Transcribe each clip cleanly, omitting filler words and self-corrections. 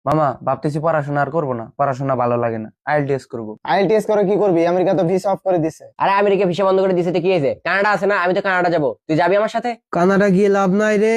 মামা ভাবতেছি পড়াশোনা আর করবো না, পড়াশোনা ভালো লাগে না, আইএলটিএস করবো। আইএলটিএস করে কি করবি? আমেরিকা তো ভিসা অফ করে দিছে। আরে আমেরিকা ভিসা বন্ধ করে দিছে তো কি হয়েছে? কানাডা আছে না, আমি তো কানাডা যাবো, তুই যাবি আমার সাথে? কানাডা গিয়ে লাভ নাই রে,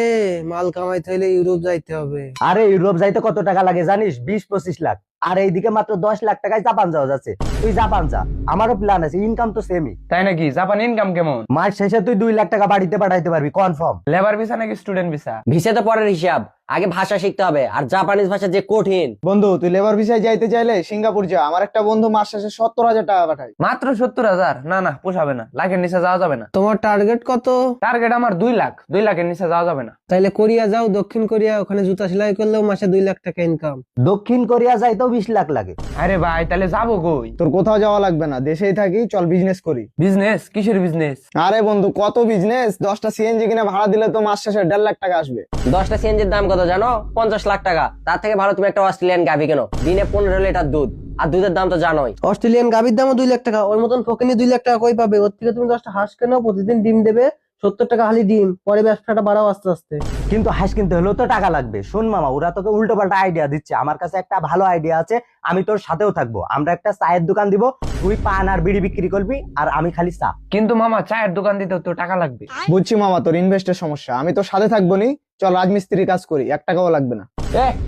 মাল কামাইতে হলে ইউরোপ যাইতে হবে। আরে ইউরোপ যাইতে কত টাকা লাগে জানিস? 20-25 লাখ। আর এইদিকে মাত্র 10 লাখ টাকায় জাপান যাওয়া যাচ্ছে। তুই জাপান যা, আমারও প্ল্যান আছে, ইনকাম তো সেমই। তাই নাকি? জাপান ইনকাম কেমন? মাস শেষে তুই 2 লাখ টাকা বাড়িতে পাঠাইতে পারবি কনফার্ম। লেবার ভিসা নাকি স্টুডেন্ট ভিসা? ভিসা তো পরের হিসাব, আগে ভাষা শিখতে হবে, আর জাপানিজ ভাষা যে কঠিন। বন্ধু, তুই লেবার ভিসায় যাইতে চাইলে সিঙ্গাপুর যা। আমার একটা বন্ধু মাস শেষে 70,000 টাকা পাঠায়। মাত্র 70,000? না না, পোষাবে না, লাখের নিচে যাওয়া যাবে না। তোমার টার্গেট কত? টার্গেট আমার 2 লাখ, 2 লাখের নিচে যাওয়া যাবে না। তাইলে কোরিয়া যাও, দক্ষিণ কোরিয়া, ওখানে জুতা সেলাই করলেও মাসে 2 লাখ টাকা ইনকাম। দক্ষিণ কোরিয়া যাইতেও 20 লাখ লাগে। আরে ভাই, তাহলে যাবো কই? তোর কোথাও যাওয়া লাগবে না, দেশেই থাকি, চল বিজনেস করি। বিজনেস? কিসের বিজনেস? আরে বন্ধু, কত বিজনেস! 10টা সিএনজি কিনে ভাড়া দিলে তো মাস শেষে 1.5 লাখ টাকা আসবে। 10টা সিএনজির দাম কত জানো? 50 লাখ টাকা। তার থেকে ভালো তুমি একটা অস্ট্রেলিয়ান গাভি কেনো, দিনে 15 লিটার দুধ, আর দুধের দাম তো জানোই। অস্ট্রেলিয়ান গাভীর দামও 2 লাখ টাকা। ওর মতন ফকিনি 2 লাখ টাকা কই পাবে? ওর থেকে তুমি 10টা হাঁস কেনো, প্রতিদিন ডিম দেবে, 70 টাকা হালি ডিম, পরে ব্যবসাটা বাড়াও আস্তে আস্তে। কিন্তু হাঁস কিনতে হলেও তো টাকা লাগবে। শোন মামা, ওরা তোকে উল্টো পাল্টা আইডিয়া দিচ্ছে। আমার কাছে একটা ভালো আইডিয়া আছে, আমি তোর সাথেও থাকবো। আমরা একটা চায়ের দোকান দিব, তুই পান আর বিড়ি বিক্রি করবি, আর আমি খালি চা। কিন্তু মামা, চায়ের দোকান দিতেও তো টাকা লাগবে। বুঝছি মামা, তোর ইনভেস্টের সমস্যা। আমি তোর সাথে থাকবো নি, চল রাজমিস্ত্রির কাজ করি, 1 টাকাও লাগবে না।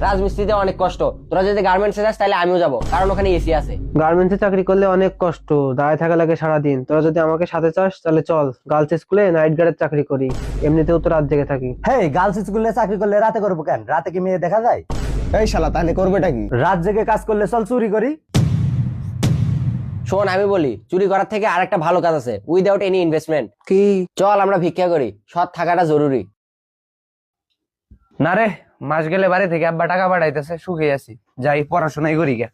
রাজমিস্ত্রিতে অনেক কষ্ট, তোরা যদি গার্মেন্টসে যাস তাহলে আমিও যাবো, কারণ ওখানে এসি আছে। গার্মেন্টসে চাকরি করলে অনেক কষ্ট, দাঁড়ায় থাকা লাগে সারাদিন। তোরা যদি আমাকে সাথে চাস তাহলে চল, গার্লস স্কুলে নাইট গার্ডের চাকরি করি, এমনিতেও তো রাত জেগে থাকি। হেই, গার্লস স্কুলে চাকরি করলে রাতে করবো কেন? রাতে কি মেয়ে দেখা যায়? এই শালা, তাহলে করবেটা কি? রাত জেগে কাজ করলে চল চুরি করি। শোন, আমি বলি, চুরি করার থেকে আরেকটা ভালো কাজ আছে, উইদাউট এনি ইনভেস্টমেন্ট। কি? চল আমরা ভিক্ষা করি, সৎ থাকাটা জরুরি। না রে, মাস গেলে বাড়ি থেকে আব্বা টাকা পাঠাইতেছে, সুখে আছি, যাই পড়াশোনাই করি গে।